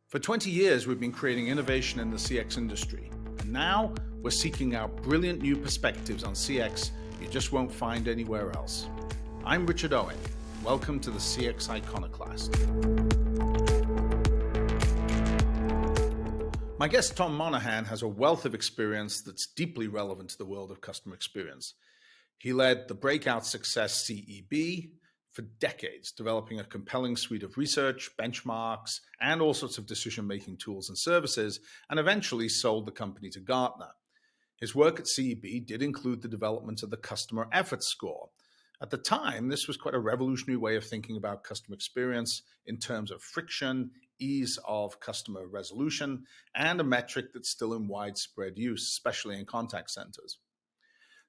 For 20 years, we've been creating innovation in the CX industry, and now we're seeking out brilliant new perspectives on CX you just won't find anywhere else. I'm Richard Owen. Welcome to the CX Iconoclast. My guest, Tom Monahan, has a wealth of experience that's deeply relevant to the world of customer experience. He led the breakout success CEB for decades, developing a compelling suite of research, benchmarks, and all sorts of decision-making tools and services, and eventually sold the company to Gartner. His work at CEB did include the development of the Customer Effort Score. At the time, this was quite a revolutionary way of thinking about customer experience in terms of friction, ease of customer resolution, and a metric that's still in widespread use, especially in contact centers.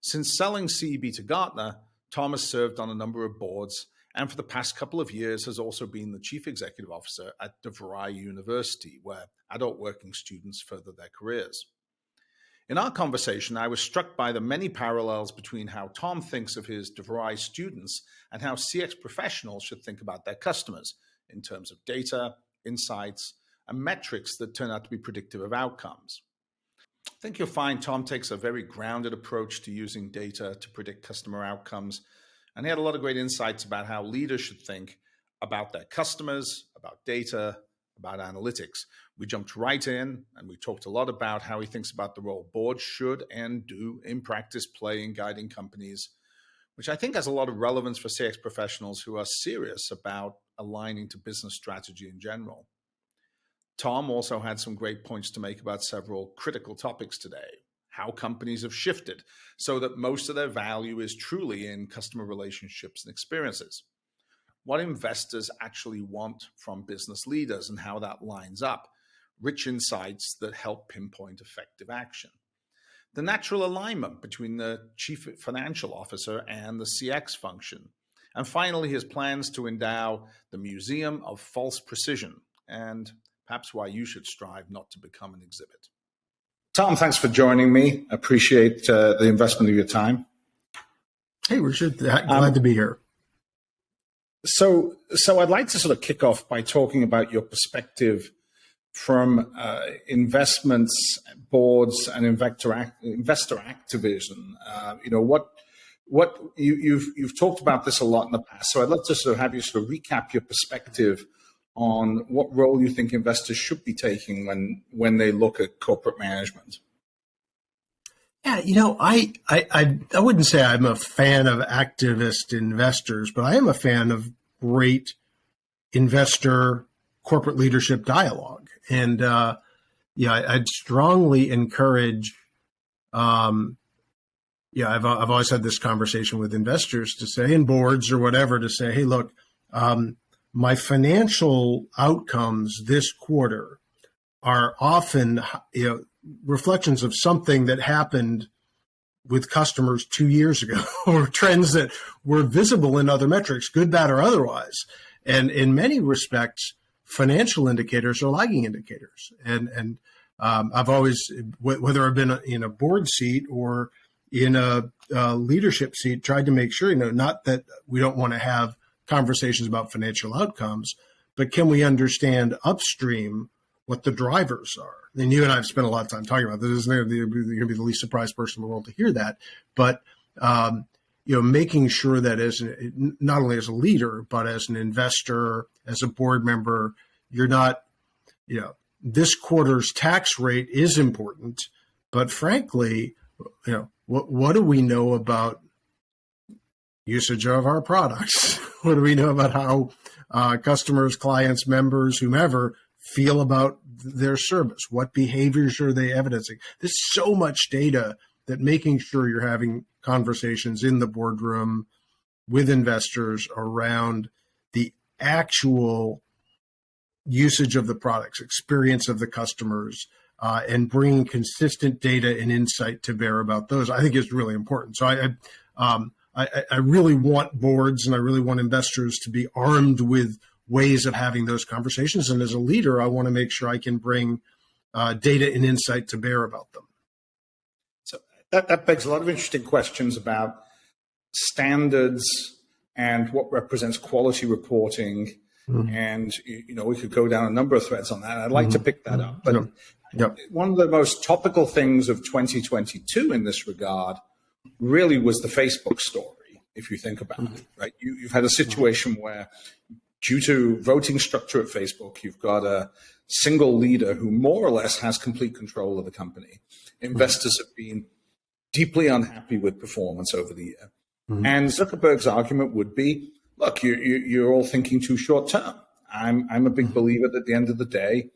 Since selling CEB to Gartner, Tom has served on a number of boards and for the past couple of years has also been the chief executive officer at DeVry University, where adult working students further their careers. In our conversation, I was struck by the many parallels between how Tom thinks of his DeVry students and how CX professionals should think about their customers in terms of data, insights, and metrics that turn out to be predictive of outcomes. I think you'll find Tom takes a very grounded approach to using data to predict customer outcomes, and he had a lot of great insights about how leaders should think about their customers, about data, about analytics. We jumped right in, and we talked a lot about how he thinks about the role boards should and do in practice play in guiding companies, which I think has a lot of relevance for CX professionals who are serious about aligning to business strategy in general. Tom also had some great points to make about several critical topics today. How companies have shifted so that most of their value is truly in customer relationships and experiences. What investors actually want from business leaders and how that lines up. Rich insights that help pinpoint effective action. The natural alignment between the chief financial officer and the CX function. And finally, his plans to endow the Museum of False Precision and perhaps why you should strive not to become an exhibit. Tom, thanks for joining me. Appreciate the investment of your time. Hey, Richard, glad to be here. So I'd like to sort of kick off by talking about your perspective from investments, boards, and investor activism. What you've talked about this a lot in the past. So I'd love to sort of have you sort of recap your perspective on what role you think investors should be taking when they look at corporate management. Yeah, I wouldn't say I'm a fan of activist investors, but I am a fan of great investor corporate leadership dialogue. And I'd strongly encourage. I've always had this conversation with investors to say, in boards or whatever, to say, hey, look. My financial outcomes this quarter are often, reflections of something that happened with customers 2 years ago, or trends that were visible in other metrics, good, bad, or otherwise. And in many respects, financial indicators are lagging indicators. And I've always, whether I've been in a board seat or in a leadership seat, tried to make sure, not that we don't want to have conversations about financial outcomes, but can we understand upstream what the drivers are? And you and I have spent a lot of time talking about this. You're going to be the least surprised person in the world to hear that. But making sure that not only as a leader, but as an investor, as a board member, you're not, this quarter's tax rate is important, but frankly, what do we know about usage of our products? What do we know about how customers, clients, members, whomever feel about their service? What behaviors are they evidencing? There's so much data that making sure you're having conversations in the boardroom with investors around the actual usage of the products, experience of the customers, and bringing consistent data and insight to bear about those, I think is really important. So I really want boards and I really want investors to be armed with ways of having those conversations. And as a leader, I want to make sure I can bring data and insight to bear about them. So that begs a lot of interesting questions about standards and what represents quality reporting And, we could go down a number of threads on that. I'd like to pick that up. But one of the most topical things of 2022 in this regard really was the Facebook story, if you think about it, right? You've had a situation where, due to voting structure at Facebook, you've got a single leader who more or less has complete control of the company. Investors have been deeply unhappy with performance over the year. And Zuckerberg's argument would be, look, you're all thinking too short term. I'm a big believer that at the end of the day,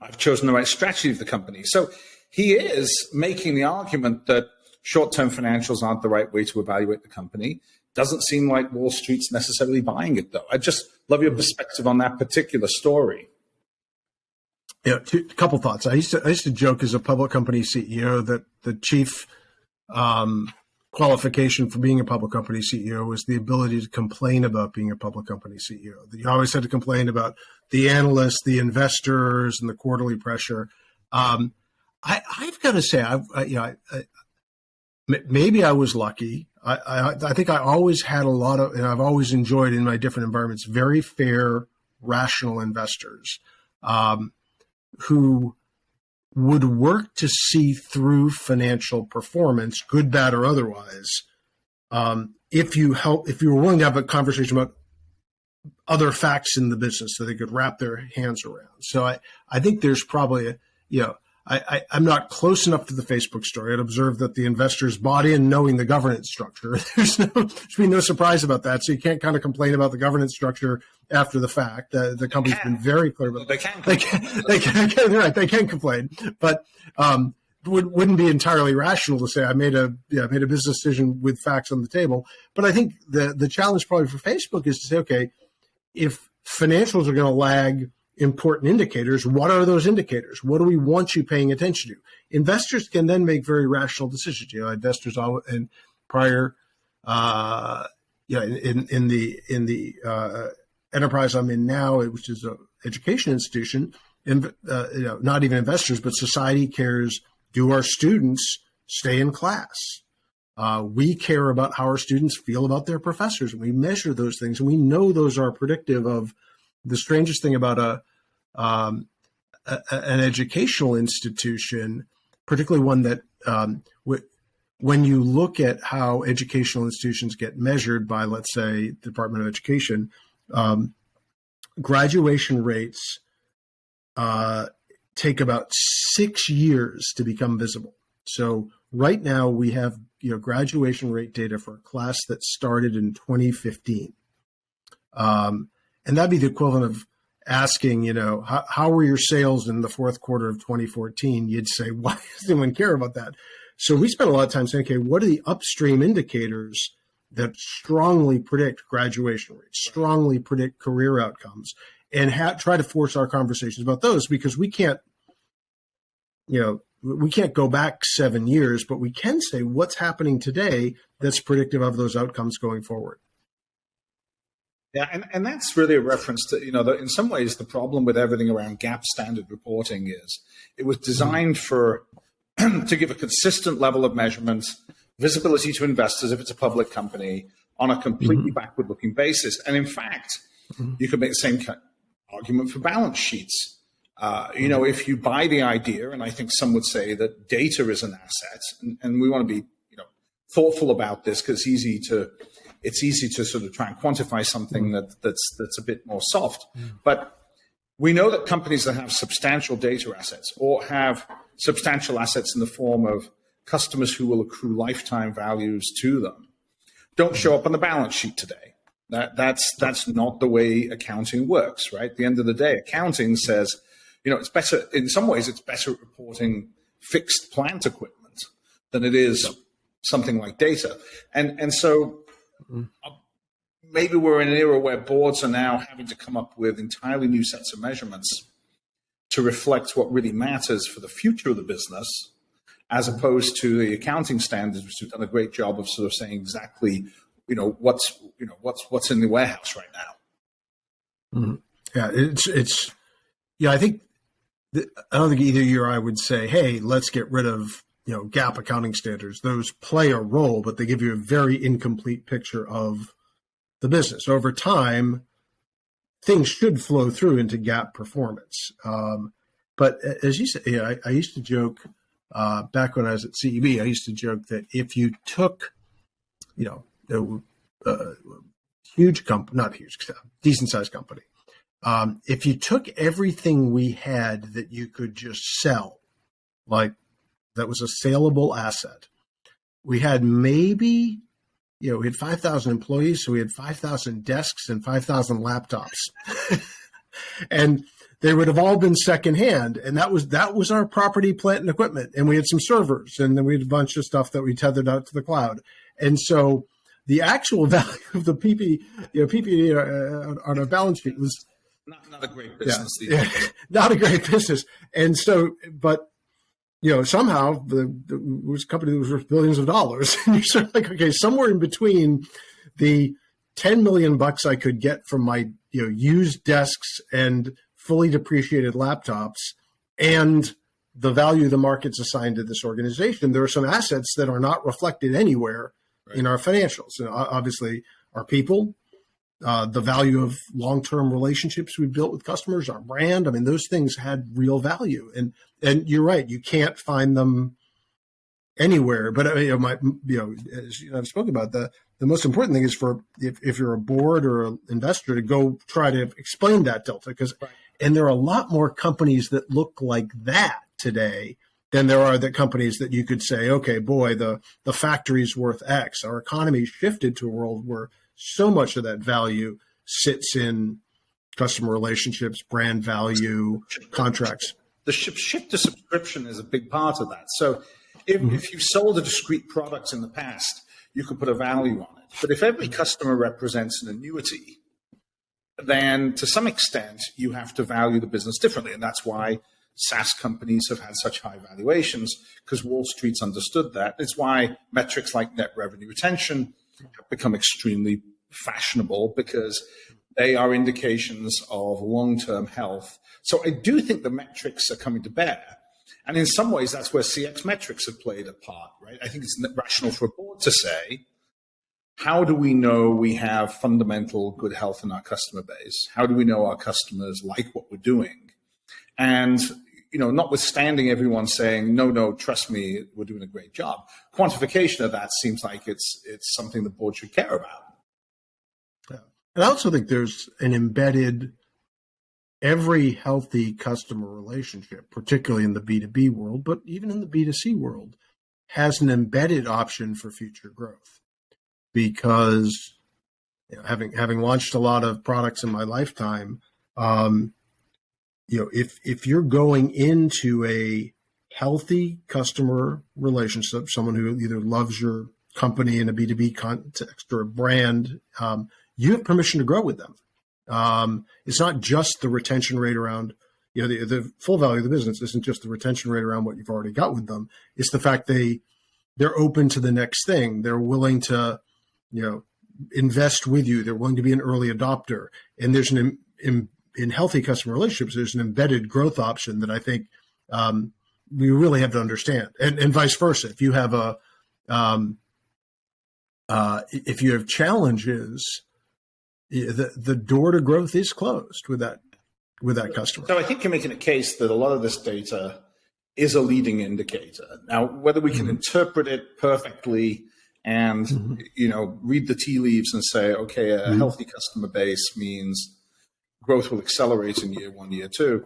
I've chosen the right strategy of the company. So he is making the argument that short-term financials aren't the right way to evaluate the company. Doesn't seem like Wall Street's necessarily buying it, though. I'd just love your perspective on that particular story. Yeah, a couple thoughts. I used to joke as a public company CEO that the chief qualification for being a public company CEO was the ability to complain about being a public company CEO. You always had to complain about the analysts, the investors, and the quarterly pressure. I've got to say, maybe I was lucky. I think I always had a lot of, and I've always enjoyed in my different environments, very fair, rational investors who would work to see through financial performance, good, bad, or otherwise, if you were willing to have a conversation about other facts in the business that they could wrap their hands around. So I think there's probably I'm not close enough to the Facebook story. I'd observe that the investors bought in knowing the governance structure. There's been no surprise about that. So you can't kind of complain about the governance structure after the fact. The company's been very clear about they can. They can complain, but wouldn't be entirely rational to say I made a business decision with facts on the table. But I think the challenge probably for Facebook is to say, okay, if financials are going to lag important indicators, what are those indicators? What do we want you paying attention to? Investors can then make very rational decisions. Investors in prior, in the enterprise I'm in now, which is an education institution, not even investors, but society cares. Do our students stay in class? We care about how our students feel about their professors, and we measure those things, and we know those are predictive of the strangest thing about an educational institution, particularly one that when you look at how educational institutions get measured by, let's say, the Department of Education, graduation rates take about 6 years to become visible. So right now we have graduation rate data for a class that started in 2015. And that'd be the equivalent of asking, how were your sales in the fourth quarter of 2014? You'd say, why does anyone care about that? So we spent a lot of time saying, okay, what are the upstream indicators that strongly predict graduation rates, strongly predict career outcomes, and try to force our conversations about those, because we can't go back 7 years, but we can say what's happening today that's predictive of those outcomes going forward. Yeah, and that's really a reference to, in some ways, the problem with everything around GAAP standard reporting is it was designed to give a consistent level of measurement, visibility to investors if it's a public company on a completely backward-looking basis. And in fact, you could make the same argument for balance sheets. If you buy the idea, and I think some would say that data is an asset, and we want to be thoughtful about this because it's easy to sort of try and quantify something that's a bit more soft. But we know that companies that have substantial data assets or have substantial assets in the form of customers who will accrue lifetime values to them don't show up on the balance sheet today. That's not the way accounting works, right? At the end of the day, accounting says, it's better, in some ways, it's better at reporting fixed plant equipment than it is something like data. And so maybe we're in an era where boards are now having to come up with entirely new sets of measurements to reflect what really matters for the future of the business, as opposed to the accounting standards, which have done a great job of sort of saying exactly, what's in the warehouse right now. Yeah, I think I don't think either you or I would say, hey, let's get rid of GAAP accounting standards. Those play a role, but they give you a very incomplete picture of the business. Over time, things should flow through into GAAP performance. But as you say, I used to joke back when I was at CEB, I used to joke that if you took, huge company, not huge, decent sized company, if you took everything we had that you could just sell, like that was a saleable asset, we had maybe, we had 5,000 employees, so we had 5,000 desks and 5,000 laptops. And they would have all been secondhand. And that was our property, plant, and equipment. And we had some servers, and then we had a bunch of stuff that we tethered out to the cloud. And so the actual value of the PPE on our balance sheet was not a great business. Not a great business. And so, but somehow it was a company that was worth billions of dollars. And you're sort of like, okay, somewhere in between the $10 million I could get from my used desks and fully depreciated laptops and the value the market's assigned to this organization, there are some assets that are not reflected anywhere in our financials. And obviously, our people, the value of long-term relationships we've built with customers, our brand. I mean, those things had real value. And you're right, you can't find them anywhere. But as I've spoken about, the most important thing is if you're a board or an investor to go try to explain that delta, and there are a lot more companies that look like that today than there are the companies that you could say, okay, boy, the factory's worth X. Our economy shifted to a world where so much of that value sits in customer relationships, brand value, contracts. The shift to subscription is a big part of that. So if you've sold a discrete product in the past, you could put a value on it. But if every customer represents an annuity, then to some extent you have to value the business differently. And that's why SaaS companies have had such high valuations, because Wall Street's understood that. It's why metrics like net revenue retention have become extremely fashionable, because they are indications of long-term health. So I do think the metrics are coming to bear. And in some ways, that's where CX metrics have played a part, right? I think it's rational for a board to say, how do we know we have fundamental good health in our customer base? How do we know our customers like what we're doing? And, notwithstanding everyone saying, no, trust me, we're doing a great job, quantification of that seems like it's something the board should care about. Yeah. And I also think there's an embedded, every healthy customer relationship, particularly in the B2B world, but even in the B2C world, has an embedded option for future growth. Because having launched a lot of products in my lifetime, if you're going into a healthy customer relationship, someone who either loves your company in a B2B context or a brand, you have permission to grow with them. It's not just the retention rate around, the full value of the business isn't just the retention rate around what you've already got with them. It's the fact they're open to the next thing. They're willing to, invest with you. They're willing to be an early adopter. And there's in healthy customer relationships, there's an embedded growth option that I think we really have to understand, and vice versa. If you have if you have challenges, the door to growth is closed with that customer. So I think you're making a case that a lot of this data is a leading indicator. Now, whether we can interpret it perfectly and read the tea leaves and say, okay, a healthy customer base means growth will accelerate in year 1, year 2.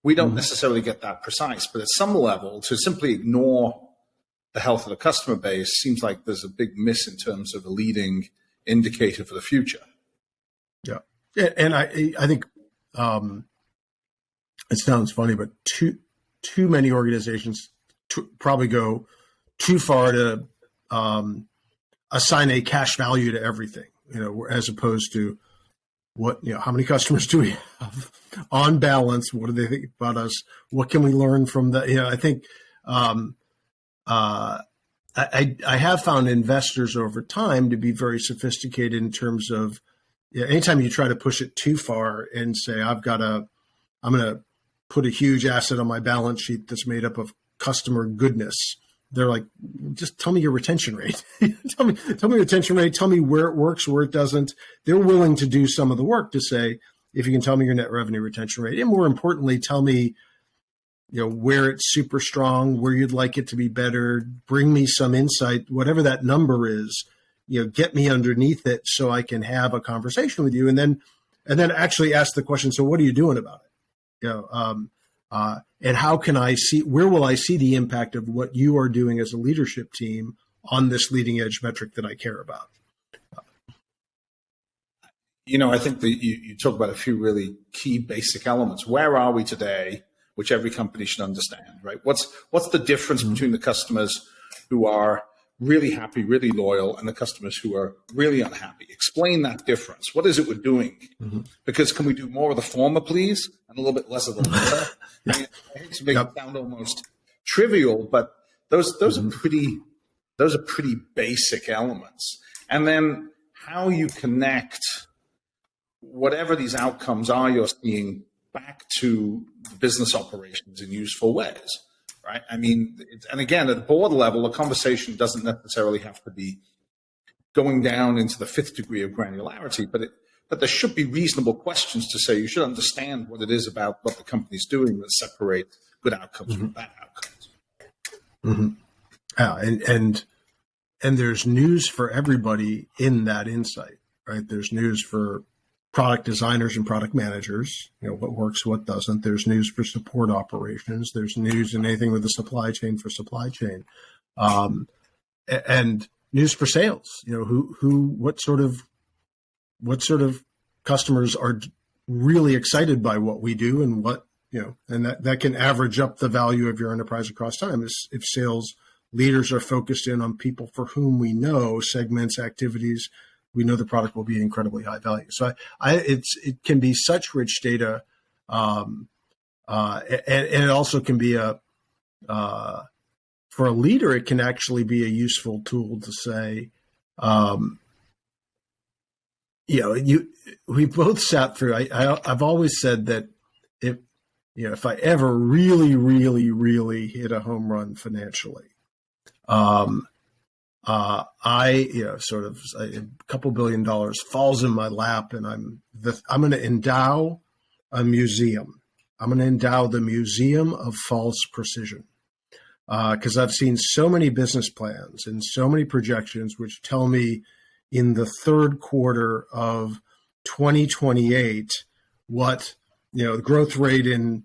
We don't necessarily get that precise, but at some level, to simply ignore the health of the customer base seems like there's a big miss in terms of a leading indicator for the future. Yeah. And I think it sounds funny, but too many organizations probably go too far to assign a cash value to everything, as opposed to how many customers do we have on balance? What do they think about us? What can we learn from the, I think I have found investors over time to be very sophisticated in terms of, anytime you try to push it too far and say, I'm going to put a huge asset on my balance sheet that's made up of customer goodness. They're like, just tell me your retention rate. tell me your retention rate. Tell me where it works, where it doesn't. They're willing to do some of the work to say, if you can tell me your net revenue retention rate, and more importantly, tell me, where it's super strong, where you'd like it to be better, bring me some insight, whatever that number is, get me underneath it so I can have a conversation with you. And then actually ask the question, so what are you doing about it? And how can I see, where will I see the impact of what you are doing as a leadership team on this leading edge metric that I care about? I think that you talk about a few really key basic elements. Where are we today, which every company should understand, right? What's the difference between the customers who are really happy, really loyal, and the customers who are really unhappy? Explain that difference. What is it we're doing? Because can we do more of the former, please, and a little bit less of the latter? I mean, I hate to make it sound almost trivial, but those are pretty basic elements. And then how you connect whatever these outcomes are you're seeing back to the business operations in useful ways, right? I mean, and again, at the board level, a conversation doesn't necessarily have to be going down into the fifth degree of granularity, but there should be reasonable questions to say you should understand what it is about what the company's doing that separate good outcomes from bad outcomes. And there's news for everybody in that insight, right? There's news for product designers and product managers, what works, what doesn't. There's news for support operations. There's news in anything with the supply chain for supply chain, and news for sales. What sort of customers are really excited by what we do, and and that can average up the value of your enterprise across time. If sales leaders are focused in on people for whom we know segments, activities, we know the product will be incredibly high value. So it can be such rich data, and it also can be for a leader, it can actually be a useful tool to say, we both sat through. I've always said that if I ever really, really, really hit a home run financially, a couple $1 billion falls in my lap, and I'm going to endow a museum. I'm going to endow the Museum of False Precision, because I've seen so many business plans and so many projections which tell me in the third quarter of 2028 what the growth rate in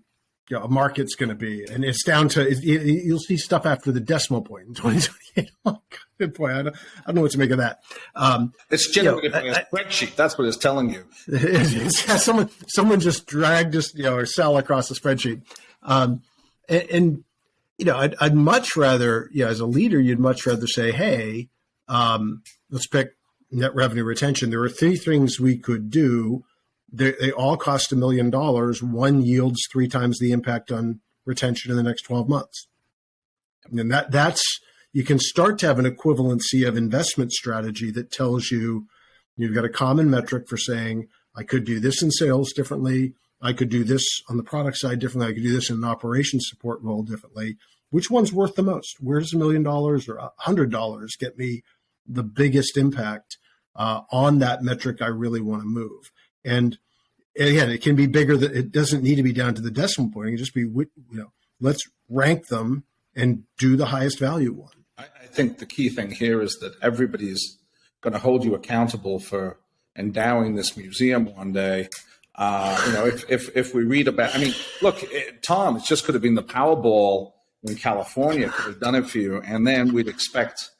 a market's going to be, and it's down to you'll see stuff after the decimal point in 2028. Oh, God, good point. I don't know what to make of that. It's generated by a spreadsheet. That's what it's telling you. Someone just dragged or Excel across the spreadsheet. I'd much rather, as a leader, you'd much rather say, hey, let's pick net revenue retention. There are 3 things we could do. They all cost $1 million. One yields 3 times the impact on retention in the next 12 months. And that's, you can start to have an equivalency of investment strategy that tells you you've got a common metric for saying, I could do this in sales differently. I could do this on the product side differently. I could do this in an operations support role differently. Which one's worth the most? Where does $1 million or $100 get me the biggest impact on that metric I really want to move? And again, it can be bigger. It doesn't need to be down to the decimal point. It can just be, let's rank them and do the highest value one. I think the key thing here is that everybody's going to hold you accountable for endowing this museum one day. If we read about, look, Tom, it just could have been the Powerball in California could have done it for you, and then we'd expect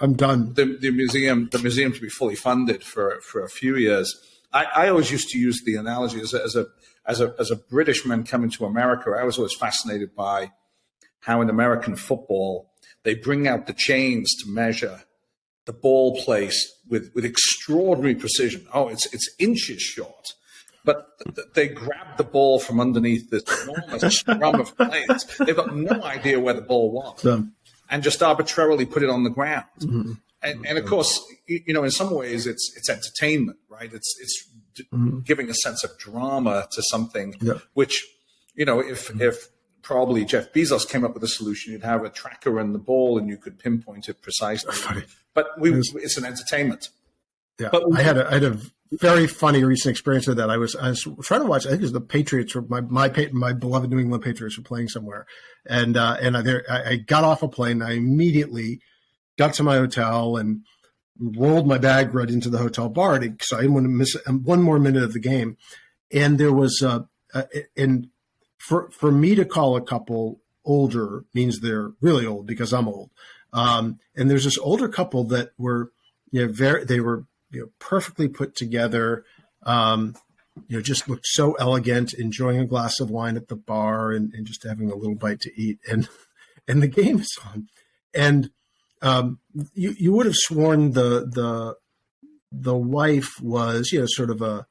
I'm done. The museum to be fully funded for a few years. I always used to use the analogy as a British man coming to America. I was always fascinated by how in American football they bring out the chains to measure the ball placed with extraordinary precision. Oh, it's inches short, but they grab the ball from underneath this enormous drum of players. They've got no idea where the ball was, and just arbitrarily put it on the ground. Mm-hmm. And of course, in some ways, it's entertainment, right? It's giving a sense of drama to something, which, if probably Jeff Bezos came up with a solution, you'd have a tracker in the ball and you could pinpoint it precisely. But it's an entertainment. Yeah, But I had a very funny recent experience with that. I was trying to watch. I think it was the Patriots, my beloved New England Patriots, were playing somewhere, and I got off a plane. I immediately got to my hotel and rolled my bag right into the hotel bar because I didn't want to miss one more minute of the game. And there was and for me to call a couple older means they're really old because I'm old. And there's this older couple that were they were perfectly put together, just looked so elegant, enjoying a glass of wine at the bar and just having a little bite to eat. And the game is on. And you would have sworn the wife was, sort of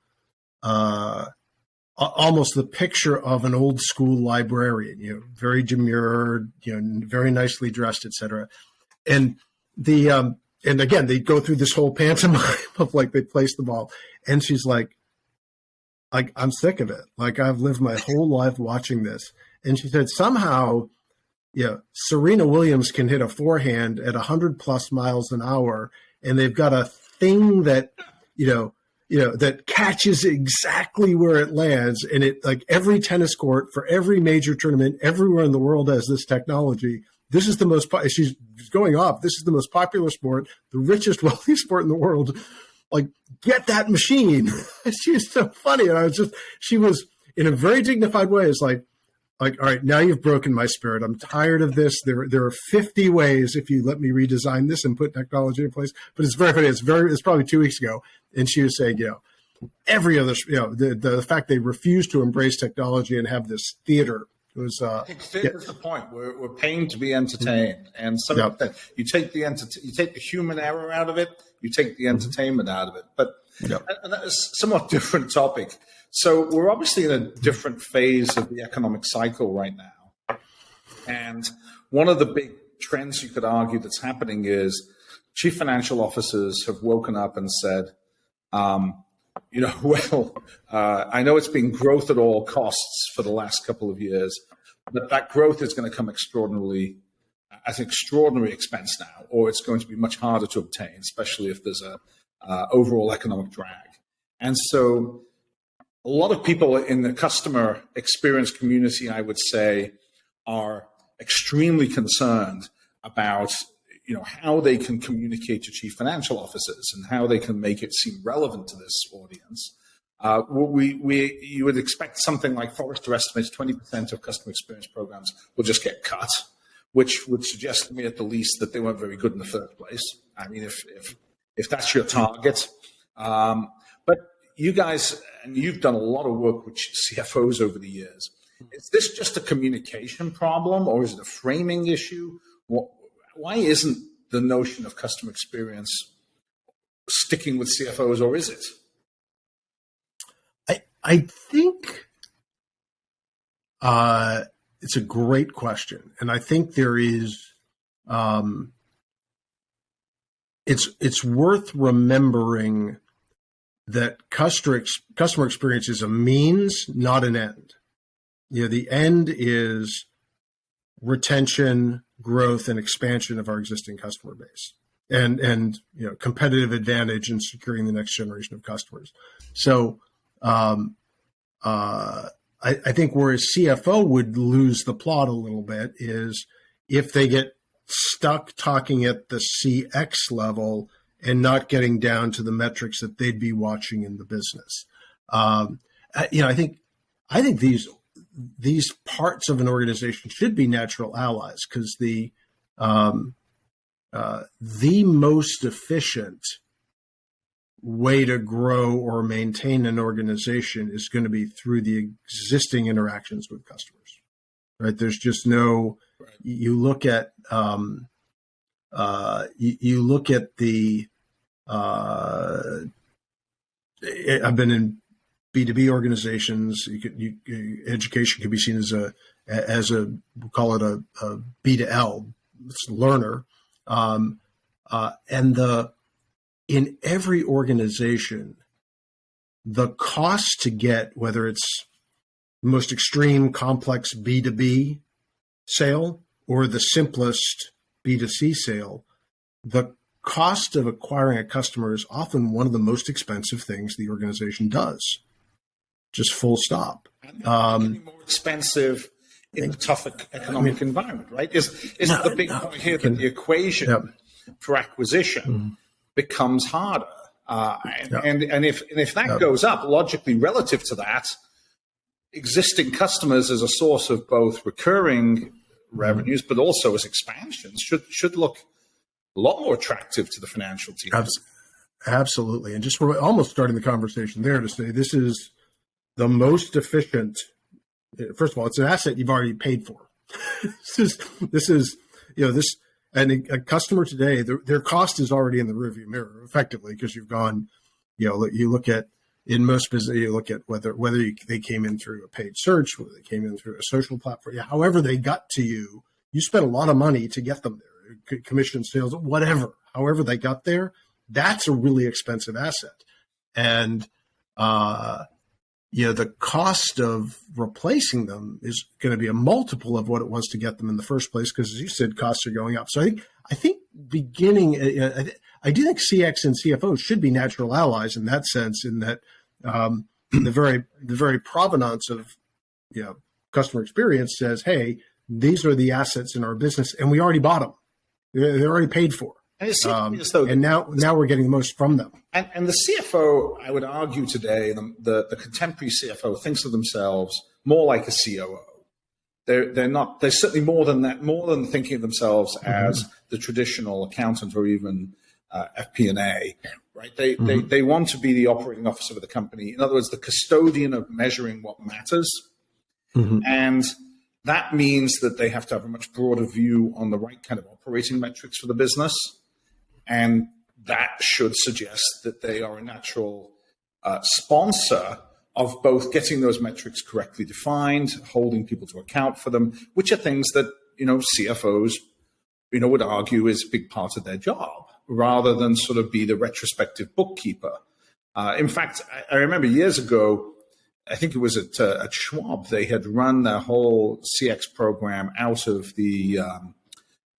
almost the picture of an old school librarian, very demure, very nicely dressed, etc. And and again, they go through this whole pantomime of like they place the ball, and she's like, I'm sick of it. Like I've lived my whole life watching this. And she said somehow, Serena Williams can hit a forehand at 100+ miles an hour, and they've got a thing that, that catches exactly where it lands. And it, like every tennis court for every major tournament everywhere in the world has this technology. This is the most, she's going off. This is the most popular sport, the richest, wealthiest sport in the world. Like, get that machine. She was so funny. And she was in a very dignified way. It's like, all right, now you've broken my spirit. I'm tired of this. There are 50 ways if you let me redesign this and put technology in place. But it's very funny. It's probably 2 weeks ago. And she was saying, every other, the fact they refuse to embrace technology and have this theater was. I think theater's the point. We're paying to be entertained, and so you take the human error out of it, you take the entertainment out of it. But and that is a somewhat different topic. So we're obviously in a different phase of the economic cycle right now. And one of the big trends you could argue that's happening is chief financial officers have woken up and said, I know it's been growth at all costs for the last couple of years, but that growth is going to come extraordinary expense now, or it's going to be much harder to obtain, especially if there's a overall economic drag. And so a lot of people in the customer experience community, I would say, are extremely concerned about how they can communicate to chief financial officers and how they can make it seem relevant to this audience. You would expect something like Forrester estimates 20% of customer experience programs will just get cut, which would suggest to me at the least that they weren't very good in the first place. I mean, if that's your target. But you guys, and you've done a lot of work with CFOs over the years. Is this just a communication problem, or is it a framing issue? Why isn't the notion of customer experience sticking with CFOs, or is it? I think it's a great question, and I think there is. It's worth remembering that customer experience is a means, not an end. The end is retention, growth, and expansion of our existing customer base, and competitive advantage in securing the next generation of customers. So I think where a CFO would lose the plot a little bit is if they get stuck talking at the CX level and not getting down to the metrics that they'd be watching in the business. I think these parts of an organization should be natural allies, because the most efficient way to grow or maintain an organization is going to be through the existing interactions with customers, right? There's just no. Right. You look at the. I've been in B2B organizations. Education can be seen as we'll call it a B2L, it's learner, in every organization, the cost to get, whether it's the most extreme complex B2B sale or the simplest B2C sale, the cost of acquiring a customer is often one of the most expensive things the organization does. Just full stop. And more expensive in a tough economic environment, right? Is the big point here that the equation for acquisition becomes harder, and if that goes up logically relative to that, existing customers as a source of both recurring revenues, but also as expansions should look a lot more attractive to the financial team. Absolutely, and just we're almost starting the conversation there to say this is the most efficient. First of all, it's an asset you've already paid for. this is and a customer today, their cost is already in the rearview mirror effectively, because you've gone, you look at, in most business, you look at whether they came in through a paid search, whether they came in through a social platform, however they got to you, you spent a lot of money to get them there, commission, sales, whatever, however they got there, that's a really expensive asset. And, the cost of replacing them is going to be a multiple of what it was to get them in the first place, because, as you said, costs are going up. So I think beginning, I do think CX and CFOs should be natural allies in that sense, in that the very provenance of customer experience says, hey, these are the assets in our business, and we already bought them; they're already paid for. And it seems as though, and now we're getting the most from them. And the CFO, I would argue today, the contemporary CFO thinks of themselves more like a COO. They're certainly more than that, more than thinking of themselves as the traditional accountant or even FP&A, right? They want to be the operating officer of the company. In other words, the custodian of measuring what matters. And that means that they have to have a much broader view on the right kind of operating metrics for the business. And that should suggest that they are a natural sponsor of both getting those metrics correctly defined, holding people to account for them, which are things that, CFOs, would argue is a big part of their job, rather than sort of be the retrospective bookkeeper. In fact, I remember years ago, I think it was at Schwab, they had run their whole CX program out of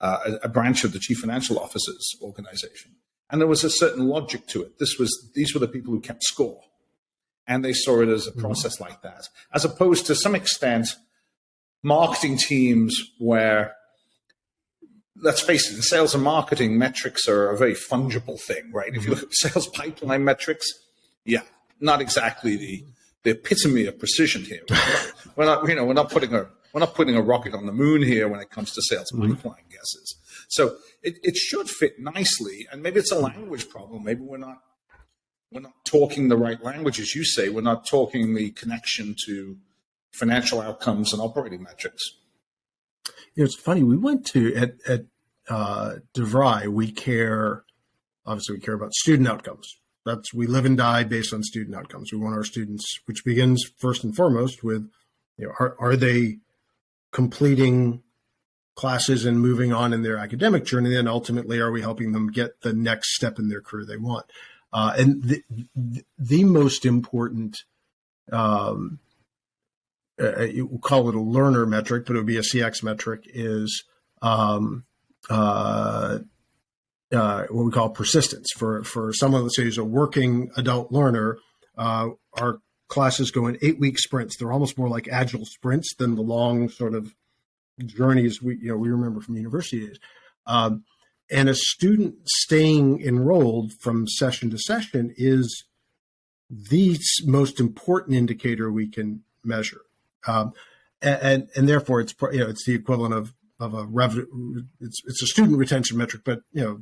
a branch of the chief financial officer's organization. And there was a certain logic to it. These were the people who kept score. And they saw it as a process like that, as opposed to some extent, marketing teams where, let's face it, in sales and marketing, metrics are a very fungible thing, right? If you look at sales pipeline metrics, not exactly the epitome of precision here. We're not putting a rocket on the moon here when it comes to sales pipeline guesses. So it should fit nicely, and maybe it's a language problem. Maybe we're not talking the right language, as you say. We're not talking the connection to financial outcomes and operating metrics. It's funny. We went to at DeVry. We care about student outcomes. We live and die based on student outcomes. We want our students, which begins first and foremost with, are they completing classes and moving on in their academic journey? Then ultimately, are we helping them get the next step in their career they want? And the most important, we'll call it a learner metric, but it would be a CX metric, is what we call persistence. For someone, let's say, who's a working adult learner, our classes go in 8-week sprints. They're almost more like agile sprints than the long sort of journeys we remember from university days. And a student staying enrolled from session to session is the most important indicator we can measure. And therefore it's the equivalent of a revenue. It's a student retention metric, but in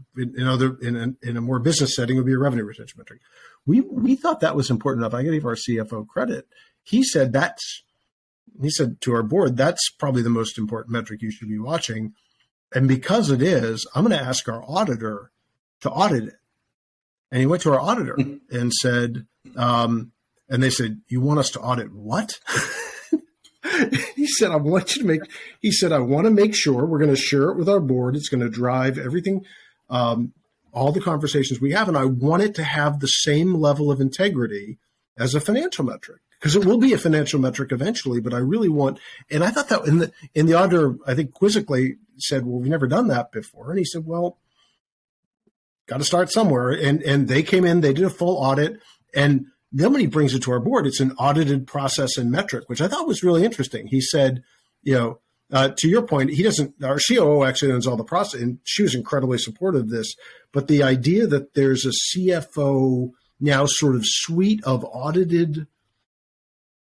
a more business setting, it would be a revenue retention metric. We thought that was important enough. I gave our CFO credit. He said to our board, that's probably the most important metric you should be watching. And because it is, I'm going to ask our auditor to audit it. And he went to our auditor and said, and they said, "You want us to audit what?" He said, I want to make sure we're going to share it with our board. It's going to drive everything, all the conversations we have. And I want it to have the same level of integrity as a financial metric, because it will be a financial metric eventually. But I really want, and I thought that in the auditor, I think quizzically said, "Well, we've never done that before." And he said, "Well, got to start somewhere. And they came in, they did a full audit, and then when he brings it to our board, it's an audited process and metric, which I thought was really interesting. He said, to your point, our COO actually owns all the process, and she was incredibly supportive of this. But the idea that there's a CFO now sort of suite of audited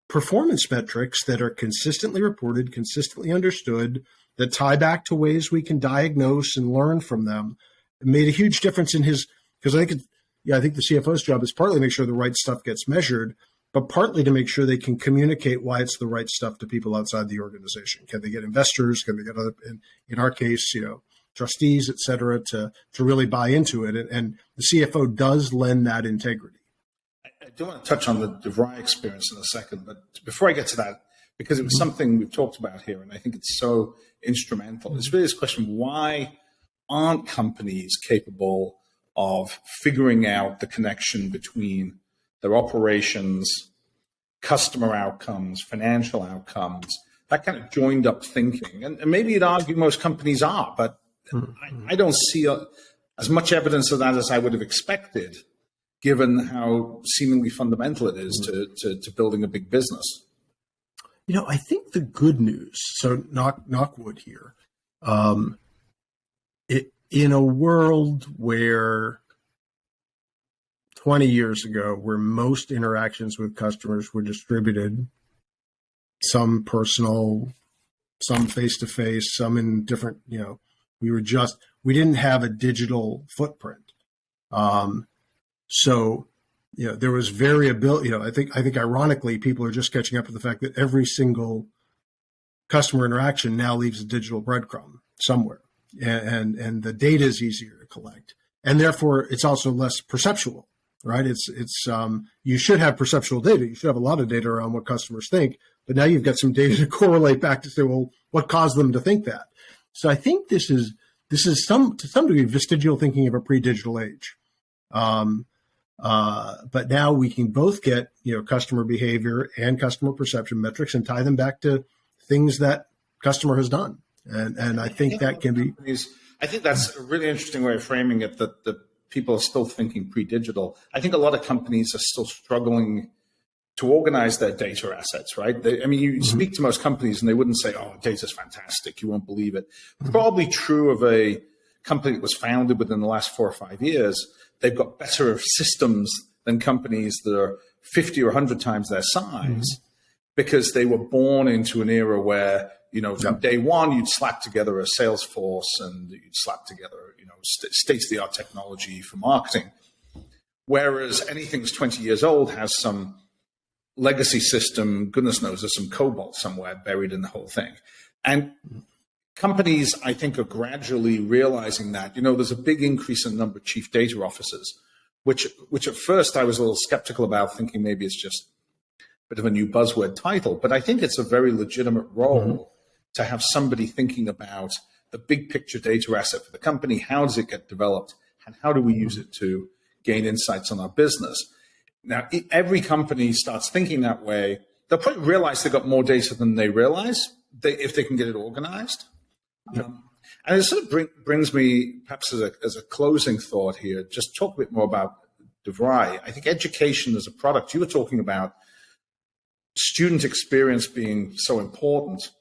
performance metrics that are consistently reported, consistently understood, that tie back to ways we can diagnose and learn from them, it made a huge difference in his, because I think the CFO's job is partly to make sure the right stuff gets measured, but partly to make sure they can communicate why it's the right stuff to people outside the organization. Can they get investors? Can they get other, in our case, trustees, et cetera, to really buy into it? And the CFO does lend that integrity. I do want to touch on the DeVry experience in a second, but before I get to that, because it was something we've talked about here, and I think it's so instrumental, it's really this question: why aren't companies capable of figuring out the connection between their operations, customer outcomes, financial outcomes, that kind of joined up thinking? And maybe you'd argue most companies are, but I don't see as much evidence of that as I would have expected, given how seemingly fundamental it is to building a big business. I think the good news, so knock wood here, in a world where 20 years ago, where most interactions with customers were distributed, some personal, some face-to-face, some in different, we didn't have a digital footprint. So there was variability. I think ironically, people are just catching up with the fact that every single customer interaction now leaves a digital breadcrumb somewhere, and the data is easier to collect, and therefore it's also less perceptual, right? It's you should have perceptual data. You should have a lot of data around what customers think, but now you've got some data to correlate back to say, well, what caused them to think that? So I think this is to some degree vestigial thinking of a pre-digital age. But now we can both get, customer behavior and customer perception metrics and tie them back to things that customer has done. And I think that can be. I think that's a really interesting way of framing it, that people are still thinking pre-digital. I think a lot of companies are still struggling to organize their data assets, right? You speak to most companies and they wouldn't say, oh, data's fantastic, you won't believe it. Probably true of a company that was founded within the last 4 or 5 years. They've got better systems than companies that are 50 or 100 times their size, because they were born into an era where, from day one, you'd slap together a sales force and you'd slap together, state-of-the-art technology for marketing. Whereas anything that's 20 years old has some legacy system, goodness knows there's some COBOL somewhere buried in the whole thing. And companies, I think, are gradually realizing that, there's a big increase in the number of chief data officers, which at first I was a little skeptical about, thinking maybe it's just a bit of a new buzzword title. But I think it's a very legitimate role to have somebody thinking about the big picture data asset for the company. How does it get developed? And how do we use it to gain insights on our business? Now, every company starts thinking that way. They'll probably realize they've got more data than they realize if they can get it organized. And it sort of brings me, perhaps as a closing thought here, just talk a bit more about DeVry. I think education as a product, you were talking about student experience being so important.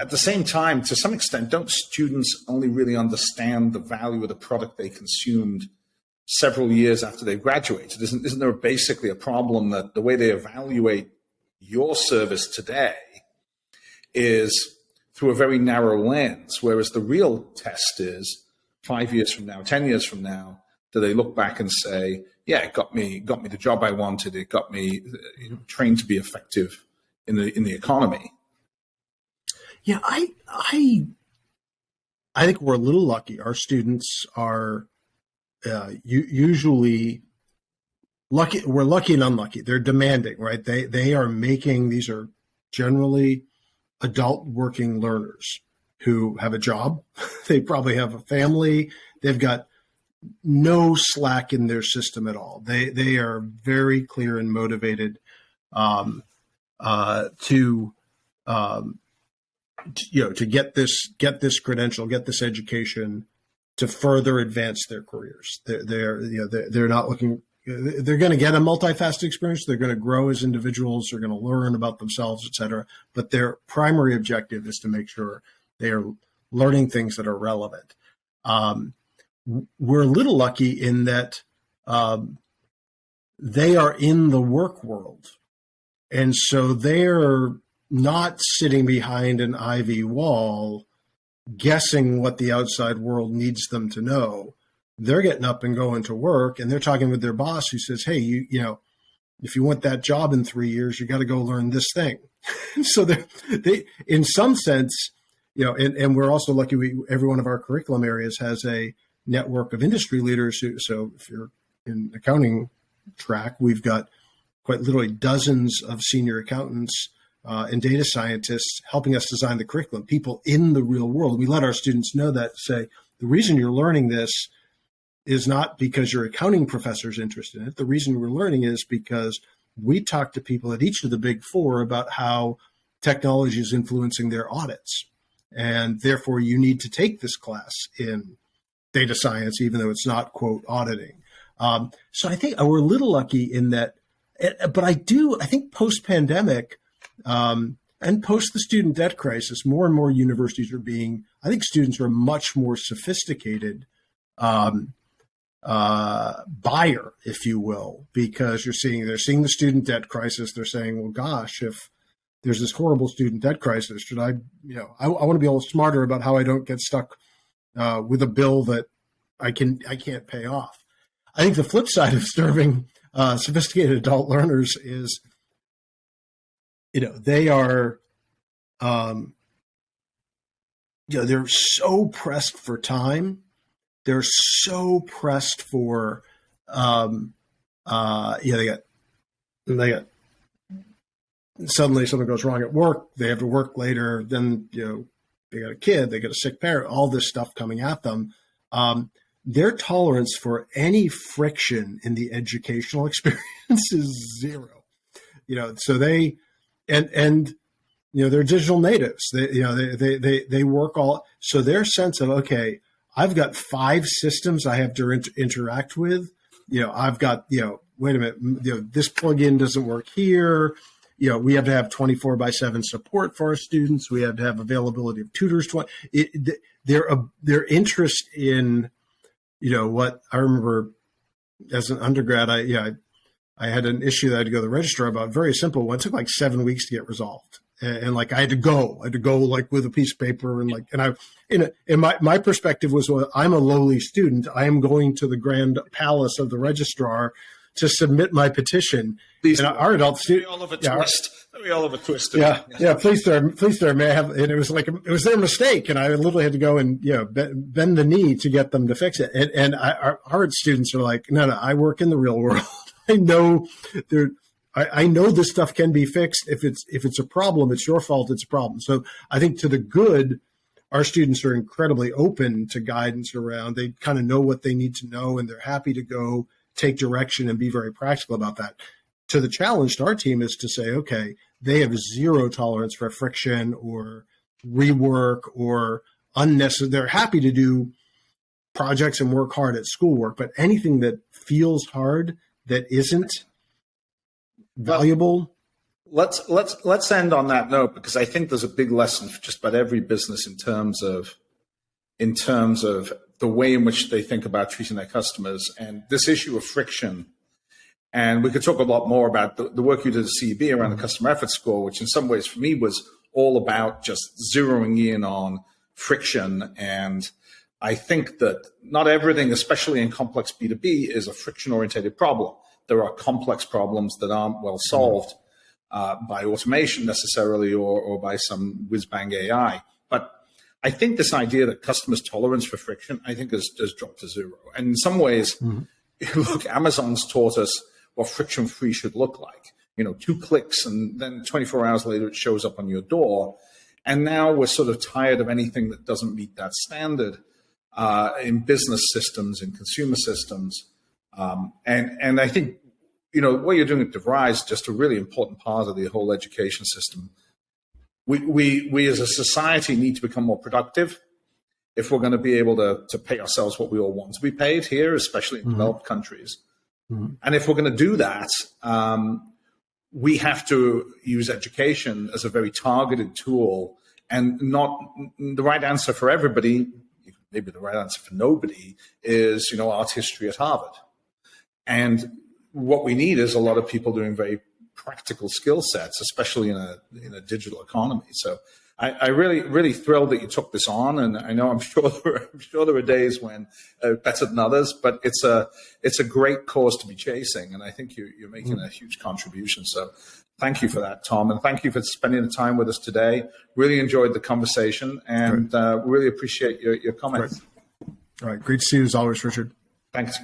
At the same time, to some extent, don't students only really understand the value of the product they consumed several years after they've graduated? Isn't there basically a problem that the way they evaluate your service today is through a very narrow lens, whereas the real test is 5 years from now, 10 years from now, do they look back and say, yeah, it got me the job I wanted, it got me trained to be effective in the economy? Yeah, I think we're a little lucky. Our students are usually lucky. We're lucky and unlucky. They're demanding, right? They are making, these are generally adult working learners who have a job. They probably have a family. They've got no slack in their system at all. They are very clear and motivated to get this credential, get this education, to further advance their careers. They're not looking. They're going to get a multifaceted experience. They're going to grow as individuals. They're going to learn about themselves, et cetera. But their primary objective is to make sure they are learning things that are relevant. We're a little lucky in that they are in the work world. And so they're not sitting behind an ivy wall guessing what the outside world needs them to know. They're getting up and going to work, and they're talking with their boss who says, hey, you know, if you want that job in 3 years, you got to go learn this thing. So they, in some sense, you know, and we're also lucky every one of our curriculum areas has a network of industry leaders. So if you're in accounting track, we've got quite literally dozens of senior accountants and data scientists helping us design the curriculum, people in the real world. We let our students know that, say, the reason you're learning this is not because your accounting professor is interested in it. The reason we're learning is because we talk to people at each of the big four about how technology is influencing their audits. And therefore, you need to take this class in data science, even though it's not, quote, auditing. So I think we're a little lucky in that. But I think post-pandemic and post the student debt crisis, more and more universities I think students are much more sophisticated buyer, if you will, because they're seeing the student debt crisis. They're saying, well, gosh, if there's this horrible student debt crisis, should I want to be a little smarter about how I don't get stuck with a bill that I can't pay off. I think the flip side of serving sophisticated adult learners is, they are, they're so pressed for time. They're so pressed for, they got suddenly something goes wrong at work. They have to work later. Then, they got a kid, they got a sick parent, all this stuff coming at them. Their tolerance for any friction in the educational experience is zero. So they, and they're digital natives. They work all, so their sense of, okay, I've got 5 systems I have to interact with. I've got, wait a minute, this plugin doesn't work here. We have to have 24/7 support for our students. We have to have availability of tutors. Their interest in, what I remember as an undergrad, I had an issue that I had to go to the registrar about, very simple one. It took like 7 weeks to get resolved. And like, I had to go like with a piece of paper and my perspective was, well, I'm a lowly student. I am going to the grand palace of the registrar to submit my petition. And our adult students, all of a twist. We all have a twist. Yeah. Please, sir, may I have? And it was like it was their mistake, and I literally had to go and bend the knee to get them to fix it. And our students are like, no, I work in the real world. I know I know this stuff can be fixed. If it's a problem, it's your fault. It's a problem. So I think to the good, our students are incredibly open to guidance around. They kind of know what they need to know, and they're happy to go take direction and be very practical about that. To the challenge to our team is to say, okay, they have zero tolerance for friction or rework or unnecessary. They're happy to do projects and work hard at schoolwork, but anything that feels hard that isn't valuable. Let's end on that note, because I think there's a big lesson for just about every business in terms of the way in which they think about treating their customers and this issue of friction. And we could talk a lot more about the work you did at CEB around the customer effort score, which in some ways for me was all about just zeroing in on friction. And I think that not everything, especially in complex B2B, is a friction-oriented problem. There are complex problems that aren't well solved by automation necessarily or by some whiz-bang AI. But I think this idea that customers' tolerance for friction, I think has dropped to zero. And in some ways, look, Amazon's taught us what friction-free should look like. 2 clicks and then 24 hours later it shows up on your door. And now we're sort of tired of anything that doesn't meet that standard in business systems, in consumer systems. And I think, what you're doing at DeVry is just a really important part of the whole education system. We as a society need to become more productive. if we're going to be able to pay ourselves what we all want to be paid here, especially in developed countries. And if we're going to do that, we have to use education as a very targeted tool, and not the right answer for everybody. Maybe the right answer for nobody is, art history at Harvard. And what we need is a lot of people doing very practical skill sets, especially in a digital economy. So I really thrilled that you took this on, and I know I'm sure there are days when better than others, but it's a great cause to be chasing, and I think you're making a huge contribution. So thank you for that, Tom, and thank you for spending the time with us today. Really enjoyed the conversation, and really appreciate your comments. All right, great to see you as always, Richard. Thanks.